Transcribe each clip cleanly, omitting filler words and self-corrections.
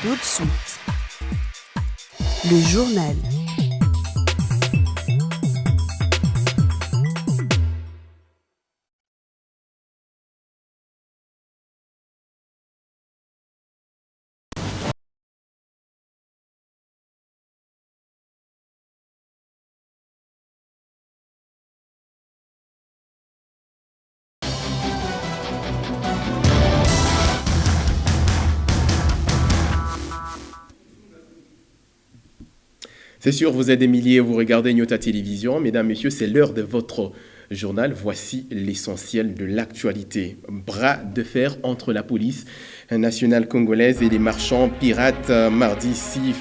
Tout de suite, le journal. C'est sûr, vous êtes des milliers, vous regardez Nyota Télévision. Mesdames, Messieurs, c'est l'heure de votre journal. Voici l'essentiel de l'actualité. Bras de fer entre la police nationale congolaise et les marchands pirates mardi 6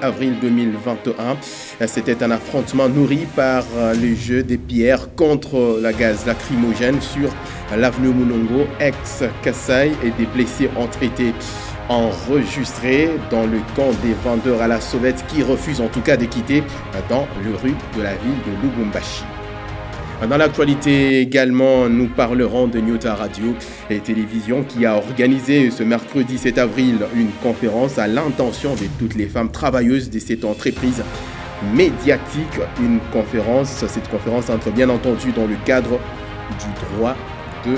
avril 2021. C'était un affrontement nourri par le jeu des pierres contre la gaz lacrymogène sur l'avenue Mulongo, ex-Kassai, et des blessés ont été enregistrés dans le camp des vendeurs à la sauvette qui refusent en tout cas de quitter dans le rue de la ville de Lubumbashi. Dans l'actualité également, nous parlerons de Nyota Radio et Télévision qui a organisé ce mercredi 7 avril une conférence à l'intention de toutes les femmes travailleuses de cette entreprise médiatique. Cette conférence entre bien entendu dans le cadre du droit de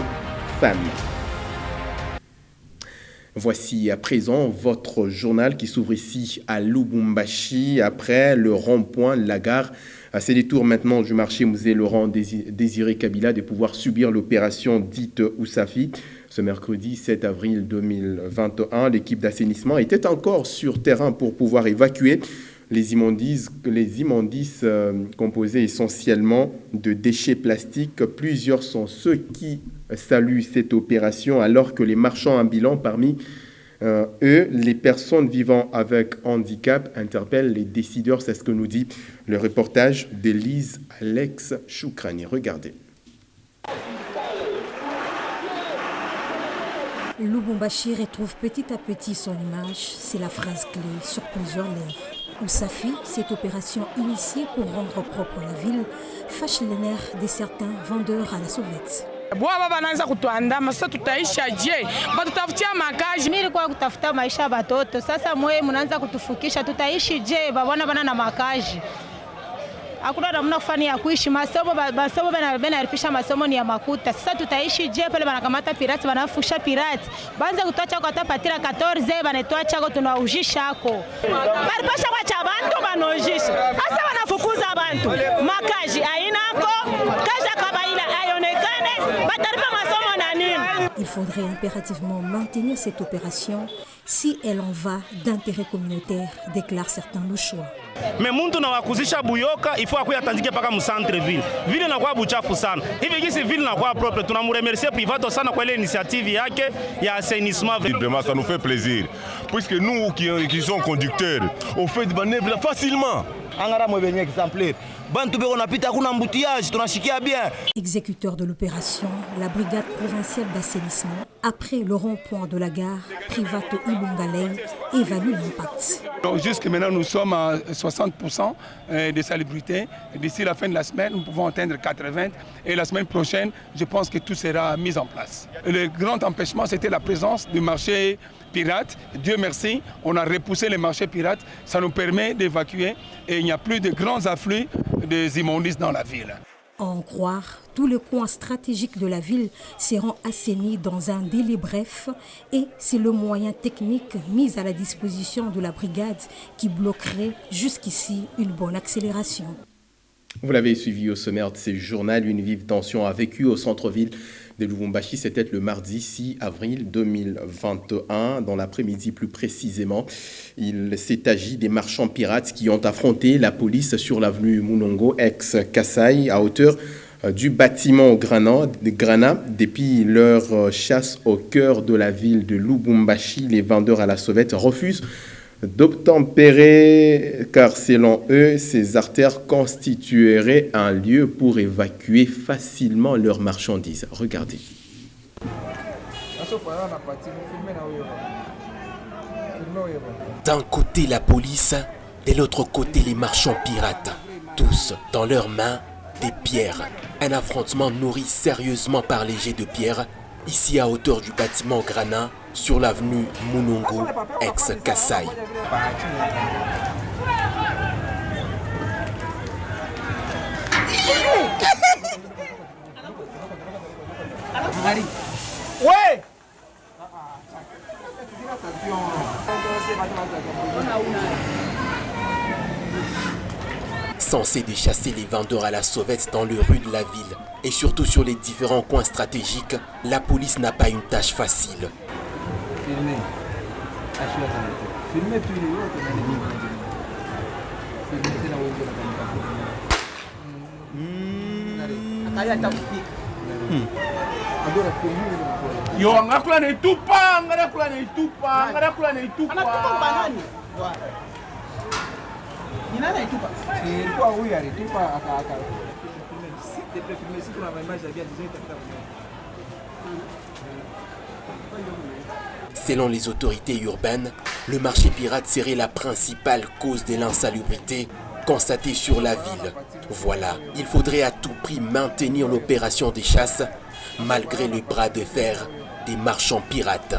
femmes. Voici à présent votre journal qui s'ouvre ici à Lubumbashi après le rond-point de la gare. C'est les tours maintenant du marché musée Laurent Désiré Kabila de pouvoir subir l'opération dite Usafi. Ce mercredi 7 avril 2021, l'équipe d'assainissement était encore sur terrain pour pouvoir évacuer les immondices composés essentiellement de déchets plastiques. Plusieurs sont ceux qui saluent cette opération alors que les marchands ambulants parmi eux, les personnes vivant avec handicap interpellent les décideurs. C'est ce que nous dit le reportage d'Élise Alex Choukrani. Regardez. Lubumbashi retrouve petit à petit son image. C'est la phrase clé sur plusieurs lèvres. Usafi, cette opération initiée pour rendre propre la ville, fâche les nerfs de certains vendeurs à la sauvette. Bwaba banaanza kutuandama sasa, tutaisha je? Batutafutia makazi. Mimi nilikuwa kutafuta maisha batoto, sasa mwe mnaanza kutufukisha, tutaishi je? Babana bana na makazi. Hakuna namna kufanya ya kuishi. Masomo banalipisha masomo ni ya makuta. Sasa tutaishi je pale banakamata pirati, banafusha pirati. Banza kutoacha kwa tapatira 14 banetoacha kwa tunaujisha ako. Balipasha kwa chabantu banojisha. Sasa banafukuza abantu. Makazi ainako, kaja kabaila ayonekane, batalipa masomo na nini? Il faudrait impérativement maintenir cette opération si elle en va d'intérêt communautaire, déclarent certains Louchois. Mais muntu na wakuzisha buyoka ifo akuya tandike paka mu centre ville. Ville na kwa buchafu sana. Hivi gisi ville na kwa propre, tunamremercier Privato sana kwa ile initiative yake ya assainissement. Vraiment ça nous fait plaisir puisque nous qui sommes conducteurs on fait des manœuvres facilement. Angara mwenye exemplaire. Bantu beko napita kuna embouteillage, tunashikia bien. Exécuteur de l'opération, la brigade provinciale d'assainissement, après le rond-point de la gare, Privato Ilungalei évalue l'impact. Jusque maintenant, nous sommes à 60% de salubrité. D'ici la fin de la semaine, nous pouvons atteindre 80%. Et la semaine prochaine, je pense que tout sera mis en place. Le grand empêchement, c'était la présence du marché pirate. Dieu merci, on a repoussé les marchés pirates. Ça nous permet d'évacuer et il n'y a plus de grands afflux des immondices dans la ville. À en croire, tous les coins stratégiques de la ville seront assainis dans un délai bref et c'est le moyen technique mis à la disposition de la brigade qui bloquerait jusqu'ici une bonne accélération. Vous l'avez suivi au sommaire de ce journal, une vive tension a vécu au centre-ville de Lubumbashi. C'était le mardi 6 avril 2021, dans l'après-midi plus précisément. Il s'est agi des marchands pirates qui ont affronté la police sur l'avenue Mulongo, ex-Kassai, à hauteur du bâtiment Grana. Depuis leur chasse au cœur de la ville de Lubumbashi, les vendeurs à la sauvette refusent d'obtempérer car selon eux, ces artères constitueraient un lieu pour évacuer facilement leurs marchandises. Regardez. D'un côté la police, de l'autre côté les marchands pirates. Tous dans leurs mains des pierres. Un affrontement nourri sérieusement par les jets de pierre ici à hauteur du bâtiment Grana, sur l'avenue Munungu, ex-Kassai. Ouais! Censé déchasser les vendeurs à la sauvette dans les rues de la ville et surtout sur les différents coins stratégiques, la police n'a pas une tâche facile. Yo, angakula na itupa, angakula na itupa, angakula na itupa. Anatupa banani? Ni nani itupa? Ilikuwa huyu alitupa aka. Si kuna image ya bien Selon les autorités urbaines, le marché pirate serait la principale cause de l'insalubrité constatée sur la ville. Voilà, il faudrait à tout prix maintenir l'opération des chasses malgré le bras de fer des marchands pirates.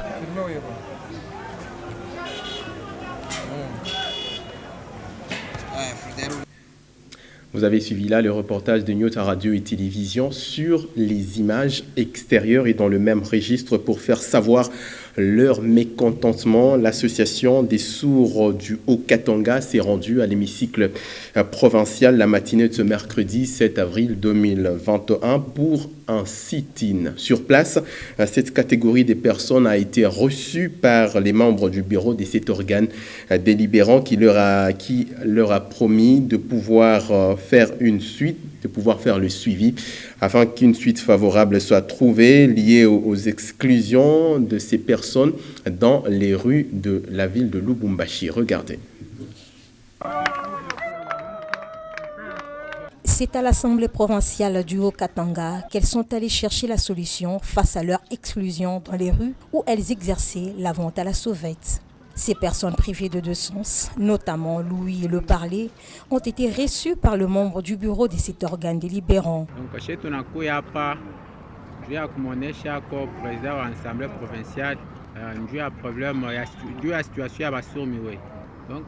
Vous avez suivi là le reportage de Nyota Radio et Télévision sur les images extérieures et dans le même registre pour faire savoir leur mécontentement. L'association des sourds du Haut-Katanga s'est rendue à l'hémicycle provincial la matinée de ce mercredi 7 avril 2021 pour un sit-in. Sur place, cette catégorie de personnes a été reçue par les membres du bureau de cet organe délibérant qui leur a promis de pouvoir faire une suite, de pouvoir faire le suivi afin qu'une suite favorable soit trouvée liée aux exclusions de ces personnes dans les rues de la ville de Lubumbashi. Regardez. C'est à l'Assemblée provinciale du Haut-Katanga qu'elles sont allées chercher la solution face à leur exclusion dans les rues où elles exerçaient la vente à la sauvette. Ces personnes privées de deux sens, notamment Louis Le Parler, ont été reçues par le membre du bureau de cet organe délibérant. Donc, chez Tunakuya, je vais kumonesha ko président de l'Assemblée provinciale, j'ai un problème, il y a une situation à Basurmiwe. Donc,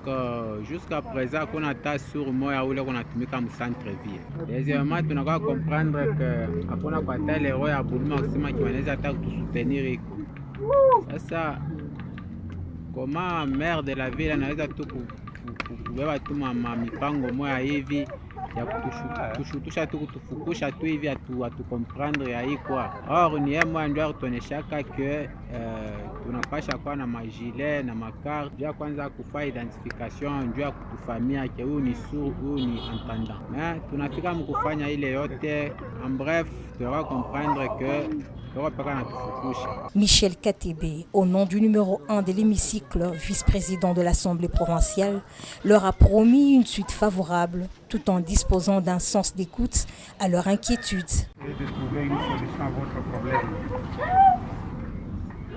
jusqu'à présent, on a été sur moi, on a mis comme centre-ville. Deuxièmement, on doit comprendre que après on a fait l'erreur à Boulma qui va attaquer pour soutenir. Ça, comment maire de la ville anaweza tu kubeba tu mipango moya hivi ya kutushutusha tu kutufukusha tu hivi atukomprendre ya hii kwa. Or ni yeye mwa ndio atuonyeshaka que tunapasha kuwa na majile na makar juu kwanza kufanya identification juu ya kutufamia ke huyu ni sourd huyu ni entendant. Mais tunafika mkufanya ile yote en bref tu vas comprendre que Michel Katebe, au nom du numéro 1 de l'hémicycle, vice-président de l'Assemblée provinciale, leur a promis une suite favorable tout en disposant d'un sens d'écoute à leur inquiétude. Et de trouver une solution à votre problème.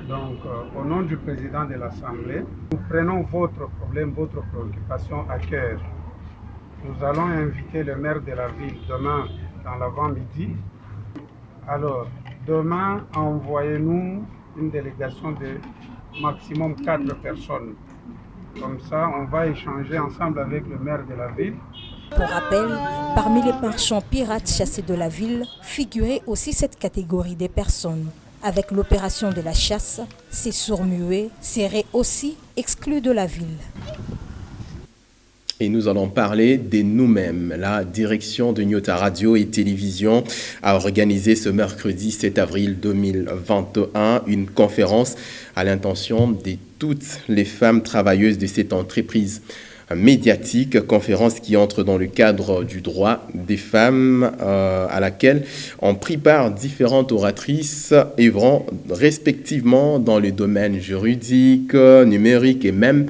Donc, au nom du président de l'Assemblée, nous prenons votre problème, votre préoccupation à cœur. Nous allons inviter le maire de la ville demain dans l'avant-midi. Alors, demain, envoyez-nous une délégation de maximum 4 personnes. Comme ça, on va échanger ensemble avec le maire de la ville. Pour rappel, parmi les marchands pirates chassés de la ville, figurait aussi cette catégorie des personnes. Avec l'opération de la chasse, ces sourds-muets seraient aussi exclus de la ville. Et nous allons parler de nous-mêmes. La direction de Nyota Radio et Télévision a organisé ce mercredi 7 avril 2021 une conférence à l'intention de toutes les femmes travailleuses de cette entreprise médiatique, conférence qui entre dans le cadre du droit des femmes à laquelle ont pris part différentes oratrices œuvrant respectivement dans le domaine juridique, numérique et même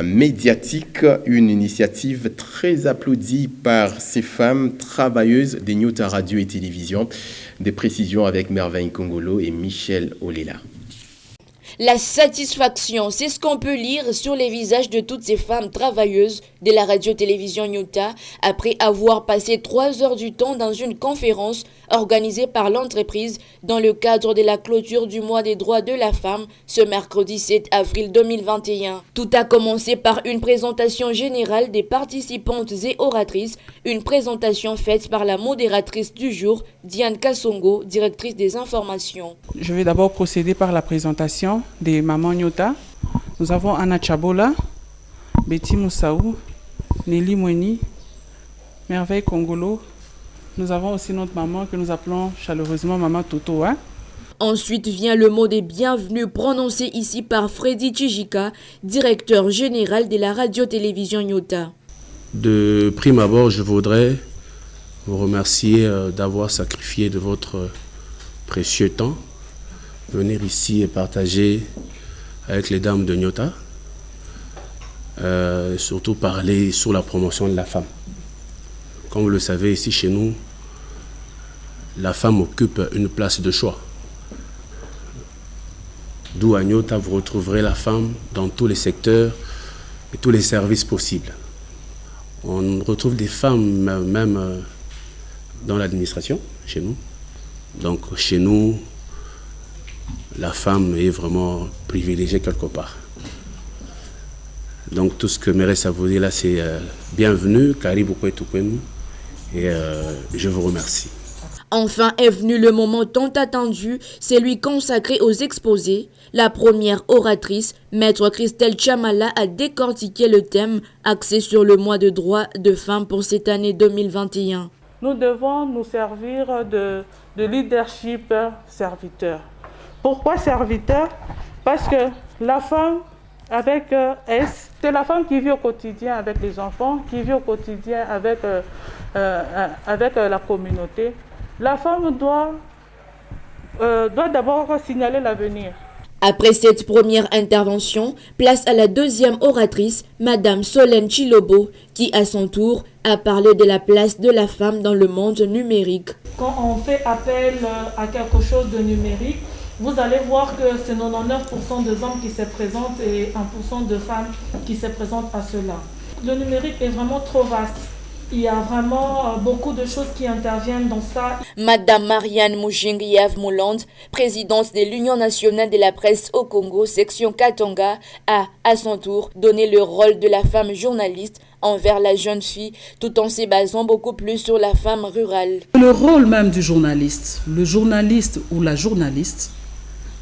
médiatique, une initiative très applaudie par ces femmes travailleuses de Nyota Radio et Télévision. Des précisions avec Merveille Kongolo et Michel Olela. La satisfaction, c'est ce qu'on peut lire sur les visages de toutes ces femmes travailleuses de la radio-télévision Nyota après avoir passé 3 heures du temps dans une conférence organisé par l'entreprise dans le cadre de la clôture du mois des droits de la femme ce mercredi 7 avril 2021. Tout a commencé par une présentation générale des participantes et oratrices, une présentation faite par la modératrice du jour, Diane Kassongo, directrice des informations. Je vais d'abord procéder par la présentation des mamans Nyota. Nous avons Anna Chabola, Betty Moussaou, Nelly Mweni, Merveille Congolo. Nous avons aussi notre maman que nous appelons chaleureusement Maman Totoa. Ensuite vient le mot des bienvenus prononcé ici par Freddy Tchijika, directeur général de la radio-télévision Nyota. De prime abord, je voudrais vous remercier d'avoir sacrifié de votre précieux temps, venir ici et partager avec les dames de Nyota, surtout parler sur la promotion de la femme. Comme vous le savez, ici chez nous, la femme occupe une place de choix. D'où à Nyota, vous retrouverez la femme dans tous les secteurs et tous les services possibles. On retrouve des femmes même dans l'administration, chez nous. Donc chez nous, la femme est vraiment privilégiée quelque part. Donc tout ce que me reste à vous dire là, c'est bienvenue, Karibu Kwetu Kwenu, et je vous remercie. Enfin est venu le moment tant attendu, celui consacré aux exposés. La première oratrice, Maître Christelle Chamala, a décortiqué le thème axé sur le mois de droits de femmes pour cette année 2021. Nous devons nous servir de leadership serviteur. Pourquoi serviteur? Parce que la femme avec S, c'est la femme qui vit au quotidien avec les enfants, qui vit au quotidien avec la communauté. La femme doit d'abord signaler l'avenir. Après cette première intervention, place à la deuxième oratrice, Madame Solène Chilobo, qui à son tour a parlé de la place de la femme dans le monde numérique. Quand on fait appel à quelque chose de numérique, vous allez voir que c'est 99% de hommes qui se présentent et 1% de femmes qui se présentent à cela. Le numérique est vraiment trop vaste. Il y a vraiment beaucoup de choses qui interviennent dans ça. Madame Marianne Mujingi-Yav Mouland, présidente de l'Union nationale de la presse au Congo, section Katanga, a à son tour donné le rôle de la femme journaliste envers la jeune fille, tout en se basant beaucoup plus sur la femme rurale. Le rôle même du journaliste, le journaliste ou la journaliste,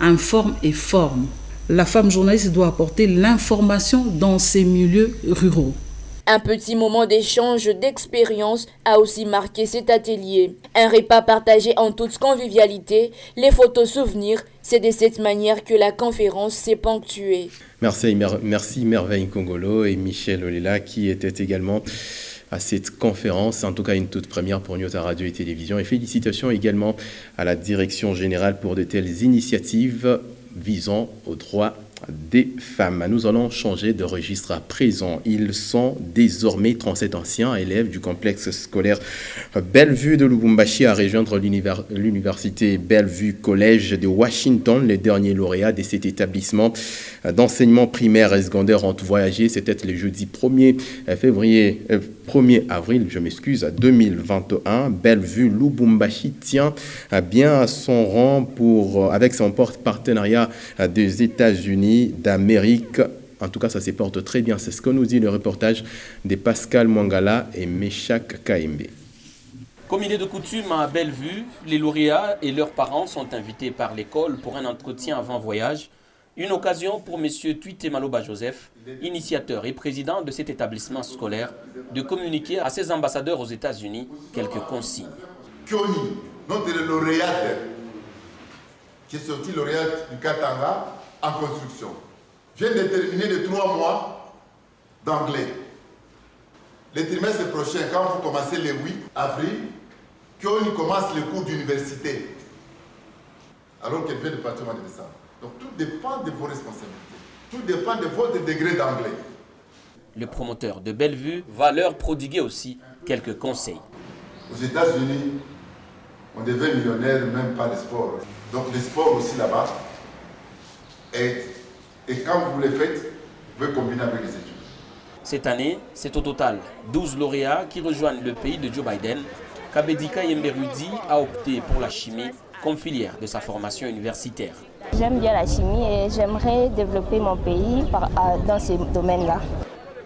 informe et forme. La femme journaliste doit apporter l'information dans ces milieux ruraux. Un petit moment d'échange d'expérience a aussi marqué cet atelier. Un repas partagé en toute convivialité, les photos souvenirs, c'est de cette manière que la conférence s'est ponctuée. Merci Merveille Congolo et Michel Olela qui étaient également à cette conférence, en tout cas une toute première pour Nyota Radio et Télévision. Et félicitations également à la Direction Générale pour de telles initiatives visant aux droits des femmes. Nous allons changer de registre à présent. Ils sont désormais 37 anciens élèves du complexe scolaire Bellevue de Lubumbashi à rejoindre l'université Bellevue College de Washington. Les derniers lauréats de cet établissement d'enseignement primaire et secondaire ont voyagé. C'était le jeudi 1er avril, 2021. Bellevue Lubumbashi tient bien son rang avec son porte-partenariat des États-Unis d'Amérique. En tout cas, ça se porte très bien. C'est ce que nous dit le reportage de Pascal Mwangala et Meshak Kaembe. Comme il est de coutume à Bellevue, les lauréats et leurs parents sont invités par l'école pour un entretien avant voyage. Une occasion pour M. Tuite Maloba Joseph, initiateur et président de cet établissement scolaire, de communiquer à ses ambassadeurs aux États-Unis quelques consignes. Kioni, notre lauréate, qui est sortie lauréate du Katanga, en construction. Je viens de terminer les 3 mois d'anglais. Le trimestre prochain, quand vous commencez le 8 avril, qu'on commence le cours d'université. Alors qu'elle vient du département de décembre. Donc tout dépend de vos responsabilités. Tout dépend de votre degré d'anglais. Le promoteur de Bellevue va leur prodiguer aussi quelques conseils. Aux États-Unis, on devient millionnaire même par le sport. Donc le sport aussi là-bas. Et quand vous le faites, vous pouvez combiner avec les études. Cette année, c'est au total 12 lauréats qui rejoignent le pays de Joe Biden Kabedika Yemberudi a opté pour la chimie comme filière de sa formation universitaire. J'aime bien la chimie et j'aimerais développer mon pays dans ce domaine-là.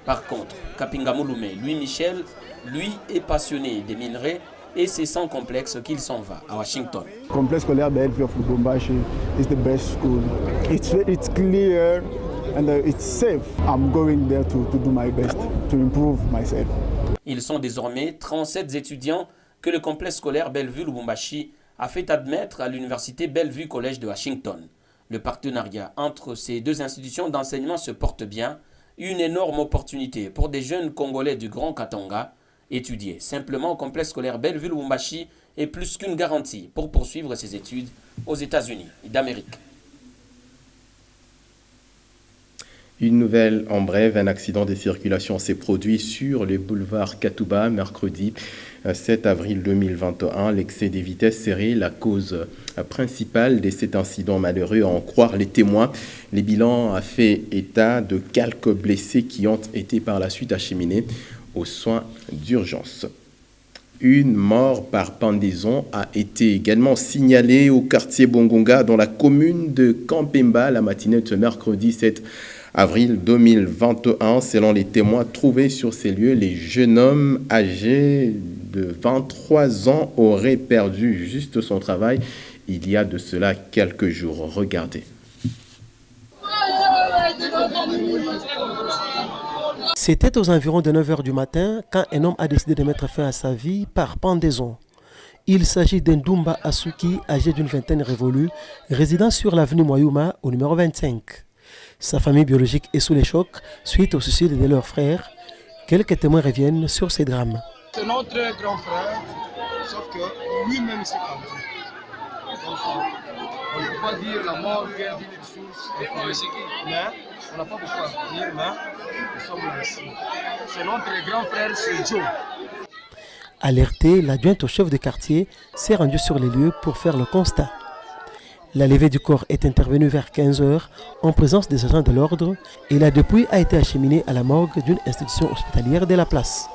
Par contre, Kapinga Mouloumé, Louis-Michel, lui, est passionné des minerais et c'est sans complexe qu'il s'en va à Washington. Complexe scolaire Bellevue of Lubumbashi is the best school. It's clear and it's safe. I'm going there to do my best, to improve myself. Ils sont désormais 37 étudiants que le complexe scolaire Bellevue Lubumbashi a fait admettre à l'université Bellevue College de Washington. Le partenariat entre ces deux institutions d'enseignement se porte bien, une énorme opportunité pour des jeunes Congolais du Grand Katanga. Étudier simplement au complexe scolaire Bellevue Lubumbashi est plus qu'une garantie pour poursuivre ses études aux États-Unis d'Amérique. Une nouvelle en bref, un accident de circulation s'est produit sur le boulevard Katouba mercredi 7 avril 2021. L'excès des vitesses serait la cause principale de cet incident malheureux, à en croire les témoins. Les bilans a fait état de quelques blessés qui ont été par la suite acheminés aux soins d'urgence. Une mort par pendaison a été également signalée au quartier Bongonga dans la commune de Kampemba la matinée de ce mercredi 7 avril 2021. Selon les témoins trouvés sur ces lieux, les jeunes hommes âgés de 23 ans auraient perdu juste son travail il y a de cela quelques jours. Regardez. C'était aux environs de 9 h du matin quand un homme a décidé de mettre fin à sa vie par pendaison. Il s'agit d'un Dumba Asuki, âgé d'une vingtaine révolue, résidant sur l'avenue Moyouma au numéro 25. Sa famille biologique est sous les chocs suite au suicide de leur frère. Quelques témoins reviennent sur ces drames. C'est notre grand frère, sauf que lui-même s'est pendu. Donc, on ne peut pas dire la mort vient d'une source, mais on n'a pas beaucoup à dire, mais nous sommes là ici. C'est notre grand frère, c'est Joe. Alerté, l'adjoint au chef de quartier s'est rendu sur les lieux pour faire le constat. La levée du corps est intervenue vers 15 h en présence des agents de l'ordre et la dépouille a été acheminée à la morgue d'une institution hospitalière de la place.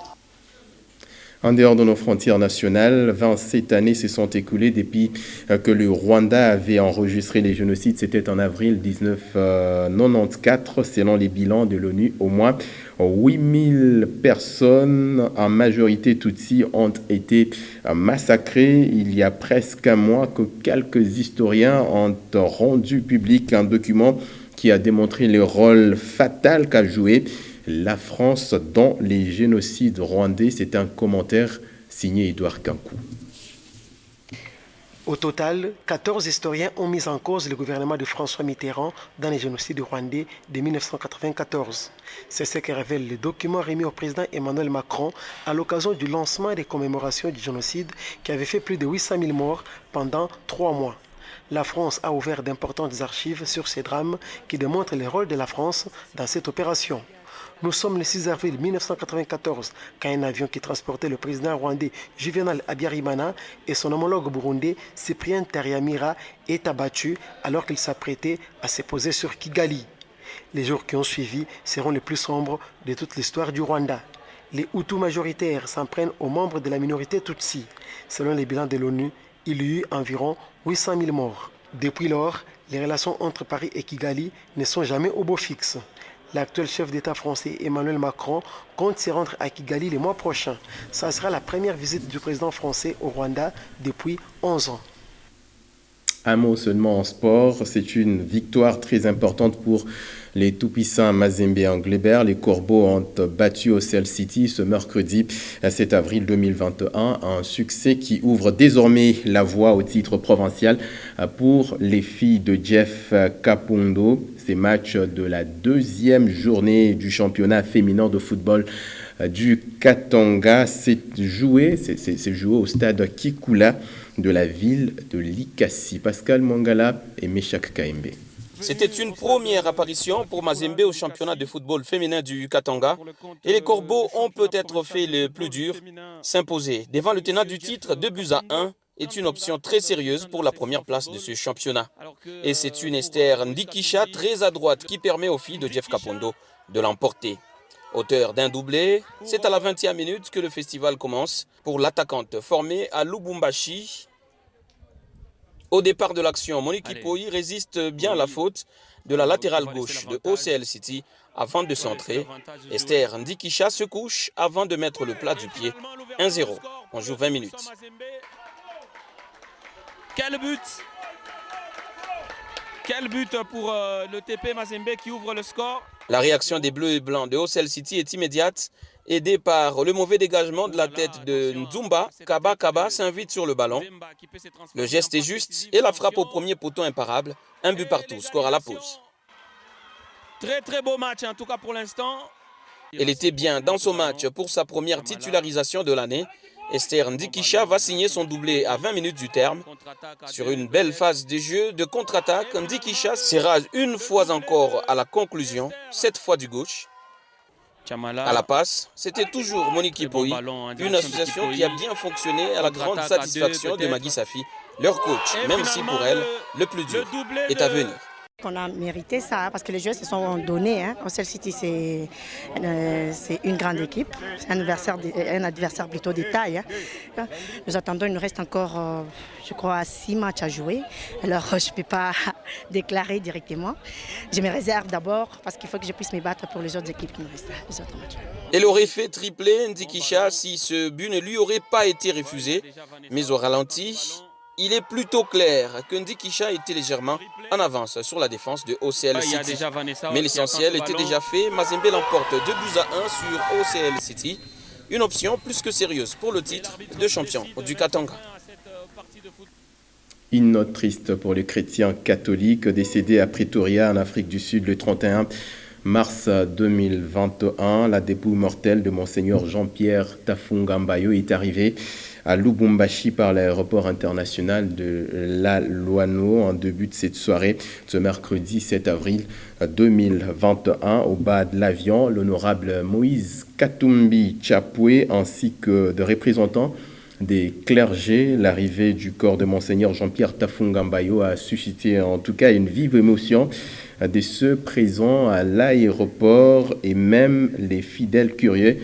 En dehors de nos frontières nationales, 27 années se sont écoulées depuis que le Rwanda avait enregistré les génocides. C'était en avril 1994. Selon les bilans de l'ONU, au moins 8000 personnes, en majorité Tutsis, ont été massacrées. Il y a presque un mois que quelques historiens ont rendu public un document qui a démontré le rôle fatal qu'a joué la France dans les génocides rwandais. C'est un commentaire signé Edouard Kankou. Au total, 14 historiens ont mis en cause le gouvernement de François Mitterrand dans les génocides rwandais de 1994. C'est ce que révèle le document remis au président Emmanuel Macron à l'occasion du lancement des commémorations du génocide qui avait fait plus de 800 000 morts pendant 3 mois. La France a ouvert d'importantes archives sur ces drames qui démontrent le rôle de la France dans cette opération. Nous sommes le 6 avril 1994 quand un avion qui transportait le président rwandais Juvenal Habyarimana et son homologue burundais Cyprien Taryamira est abattu alors qu'il s'apprêtait à se poser sur Kigali. Les jours qui ont suivi seront les plus sombres de toute l'histoire du Rwanda. Les Hutus majoritaires s'en prennent aux membres de la minorité Tutsi. Selon les bilans de l'ONU, il y a eu environ 800 000 morts. Depuis lors, les relations entre Paris et Kigali ne sont jamais au beau fixe. L'actuel chef d'État français Emmanuel Macron compte se rendre à Kigali le mois prochain. Ça sera la première visite du président français au Rwanda depuis 11 ans. Un mot seulement en sport, c'est une victoire très importante pour les tout-puissants Mazembe Anglebert. Les Corbeaux ont battu au Cell City ce mercredi 7 avril 2021. Un succès qui ouvre désormais la voie au titre provincial pour les filles de Jeff Kapondo. Ces matchs de la deuxième journée du championnat féminin de football du Katanga s'est joué au stade Kikula de la ville de Likasi. Pascal Mangala et Meshak Kaembe. C'était une première apparition pour Mazembe au championnat de football féminin du Katanga et les Corbeaux ont peut-être fait le plus dur. S'imposer devant le tenant du titre 2-1 est une option très sérieuse pour la première place de ce championnat. Et c'est une Esther Ndikisha très à droite qui permet aux filles de Jeff Kapondo de l'emporter. Auteur d'un doublé, c'est à la 20e minute que le festival commence pour l'attaquante formée à Lubumbashi. Au départ de l'action, Monique Ipoi résiste bien à la faute de la latérale gauche de OCL City avant de centrer. Esther Ndikisha se couche avant de mettre le plat du pied. 1-0. On joue 20 minutes. Quel but! Quel but pour le TP Mazembe qui ouvre le score. La réaction des Bleus et Blancs de OCL City est immédiate. Aidé par le mauvais dégagement de la tête de Nzumba, Kaba s'invite sur le ballon. Le geste est juste et la frappe au premier poteau imparable. Un but partout, score à la pause. Très très beau match en tout cas pour l'instant. Elle était bien dans son match pour sa première titularisation de l'année. Esther Ndikisha va signer son doublé à 20 minutes du terme. Sur une belle phase de jeu de contre-attaque, Ndikisha s'érase une fois encore à la conclusion, cette fois du gauche. À la passe, c'était toujours Monique Ipoi, une association qui a bien fonctionné à la grande satisfaction de Magui Safi, leur coach, même si pour elle, le plus dur est à venir. On a mérité ça parce que les joueurs se sont donnés. OCL City, c'est une grande équipe, c'est un adversaire plutôt de taille. Nous attendons, il nous reste encore, je crois, 6 matchs à jouer. Alors, je ne peux pas déclarer directement. Je me réserve d'abord parce qu'il faut que je puisse me battre pour les autres équipes qui nous restent, les autres matchs. Elle aurait fait tripler Ndikisha si ce but ne lui aurait pas été refusé. Mais au ralenti, il est plutôt clair que Ndikisha était légèrement en avance sur la défense de OCL City. Mais l'essentiel était déjà fait. Mazembe l'emporte 2-1 sur OCL City. Une option plus que sérieuse pour le titre de champion du Katanga. Une note triste pour les chrétiens catholiques décédés à Pretoria en Afrique du Sud le 31 mars 2021. La dépouille mortelle de Monseigneur Jean-Pierre Tafunga-Mbayo est arrivée à Lubumbashi par l'aéroport international de La Loano en début de cette soirée, ce mercredi 7 avril 2021. Au bas de l'avion, l'honorable Moïse Katumbi Chapoué ainsi que de représentants des clergés. L'arrivée du corps de Monseigneur Jean-Pierre Tafunga-Mbayo a suscité en tout cas une vive émotion de ceux présents à l'aéroport et même les fidèles curieux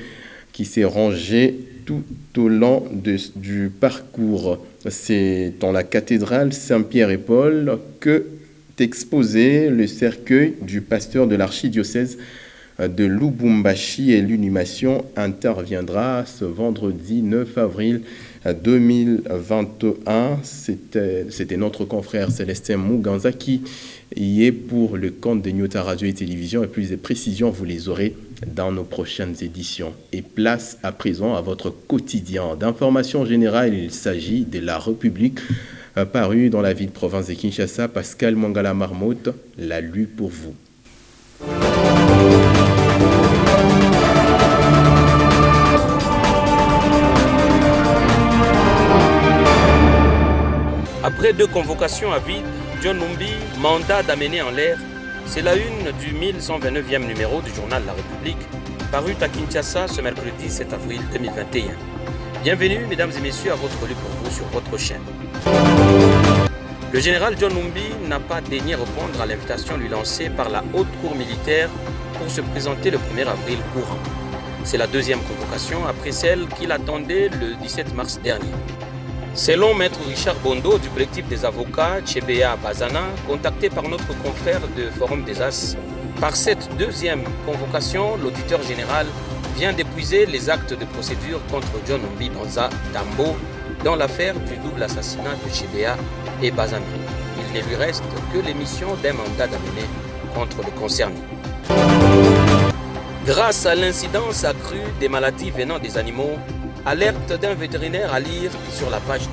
qui s'est rangé tout au long du parcours. C'est dans la cathédrale Saint-Pierre et Paul que exposé le cercueil du pasteur de l'archidiocèse de Lubumbashi et l'inhumation interviendra ce vendredi 9 avril 2021. C'était notre confrère Célestin Muganza qui y est pour le compte de Nyota Radio et Télévision. Et plus de précisions, vous les aurez dans nos prochaines éditions. Et place à présent à votre quotidien d'information générale. Il s'agit de La République, paru dans la ville-province de Kinshasa. Pascal Mangala Marmotte l'a lu pour vous. Après 2 convocations à vide, John Numbi, mandat d'amener en l'air, c'est la une du 1129e numéro du journal La République, paru à Kinshasa ce mercredi 7 avril 2021. Bienvenue, mesdames et messieurs, à votre lu pour vous sur votre chaîne. Le général John Numbi n'a pas daigné répondre à l'invitation lui lancée par la haute cour militaire pour se présenter le 1er avril courant. C'est la 2e convocation après celle qu'il attendait le 17 mars dernier. Selon Maître Richard Bondo du collectif des avocats Chebea Bazana, contacté par notre confrère de Forum des As, par cette 2e convocation, l'auditeur général vient d'épuiser les actes de procédure contre John Numbi Banza Tambo dans l'affaire du double assassinat de Chebea et Bazana. Il ne lui reste que l'émission d'un mandat d'amener contre le concerné. Grâce à l'incidence accrue des maladies venant des animaux, alerte d'un vétérinaire à lire sur la page 2.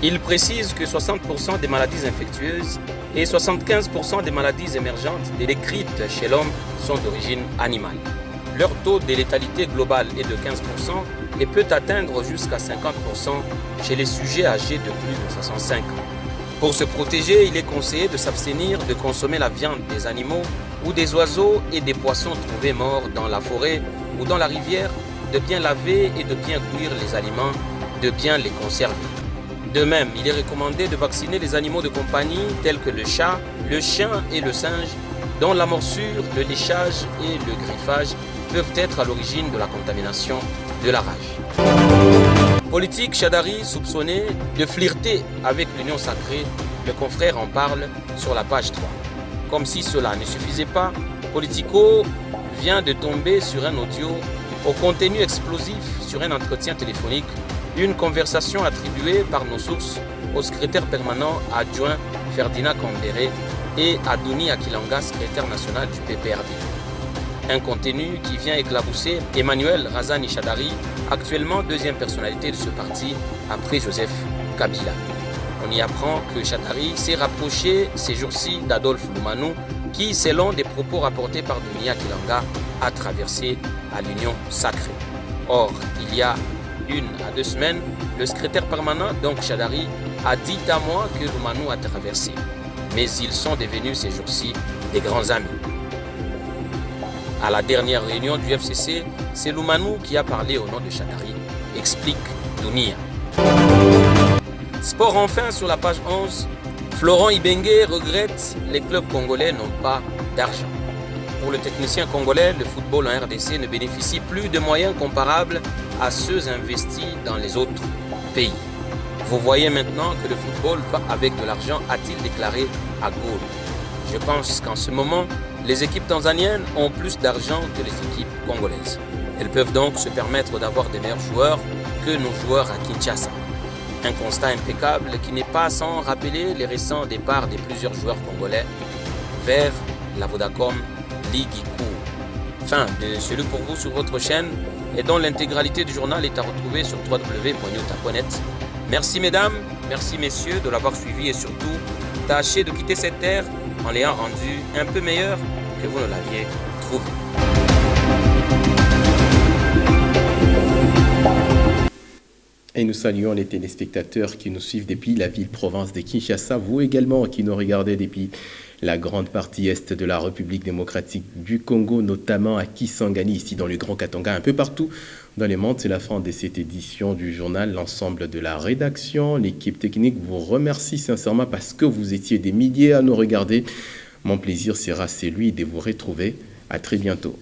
Il précise que 60% des maladies infectieuses et 75% des maladies émergentes décrites chez l'homme sont d'origine animale. Leur taux de létalité globale est de 15% et peut atteindre jusqu'à 50% chez les sujets âgés de plus de 65 ans. Pour se protéger, il est conseillé de s'abstenir de consommer la viande des animaux ou des oiseaux et des poissons trouvés morts dans la forêt ou dans la rivière, de bien laver et de bien cuire les aliments, de bien les conserver. De même, il est recommandé de vacciner les animaux de compagnie tels que le chat, le chien et le singe dont la morsure, le léchage et le griffage peuvent être à l'origine de la contamination de la rage. Politique, Chadari soupçonné de flirter avec l'union sacrée, le confrère en parle sur la page 3. Comme si cela ne suffisait pas, Politico vient de tomber sur un audio au contenu explosif sur un entretien téléphonique, une conversation attribuée par nos sources au secrétaire permanent adjoint Ferdinand Kambere et à Duni Akilanga, secrétaire national du PPRD. Un contenu qui vient éclabousser Emmanuel Razani Chadari, actuellement deuxième personnalité de ce parti après Joseph Kabila. On y apprend que Chadari s'est rapproché ces jours-ci d'Adolphe Lumanou, qui, selon des propos rapportés par Duni Akilanga, a traversé à l'Union sacrée. Or, il y a 1 à 2 semaines, le secrétaire permanent, donc Chadari, a dit à moi que Lumanou a traversé. Mais ils sont devenus ces jours-ci des grands amis. À la dernière réunion du FCC, c'est Lumanou qui a parlé au nom de Chadari, explique Dunia. Sport enfin sur la page 11. Florent Ibenge regrette les clubs congolais n'ont pas d'argent. Pour le technicien congolais, le football en RDC ne bénéficie plus de moyens comparables à ceux investis dans les autres pays. Vous voyez maintenant que le football va avec de l'argent, a-t-il déclaré à Gaulle. Je pense qu'en ce moment, les équipes tanzaniennes ont plus d'argent que les équipes congolaises. Elles peuvent donc se permettre d'avoir des meilleurs joueurs que nos joueurs à Kinshasa. Un constat impeccable qui n'est pas sans rappeler les récents départs de plusieurs joueurs congolais vers la Vodacom Ligue Cour. Fin de celui pour vous sur votre chaîne et dont l'intégralité du journal est à retrouver sur www.nyota.net. Merci mesdames, merci messieurs de l'avoir suivi et surtout, tâchez de quitter cette terre en l'ayant rendu un peu meilleur que vous ne l'aviez trouvé. Et nous saluons les téléspectateurs qui nous suivent depuis la ville-province de Kinshasa, vous également qui nous regardez depuis la grande partie est de la République démocratique du Congo, notamment à Kisangani, ici dans le Grand Katanga, un peu partout dans le monde. C'est la fin de cette édition du journal. L'ensemble de la rédaction, l'équipe technique vous remercie sincèrement parce que vous étiez des milliers à nous regarder. Mon plaisir sera celui de vous retrouver. À très bientôt.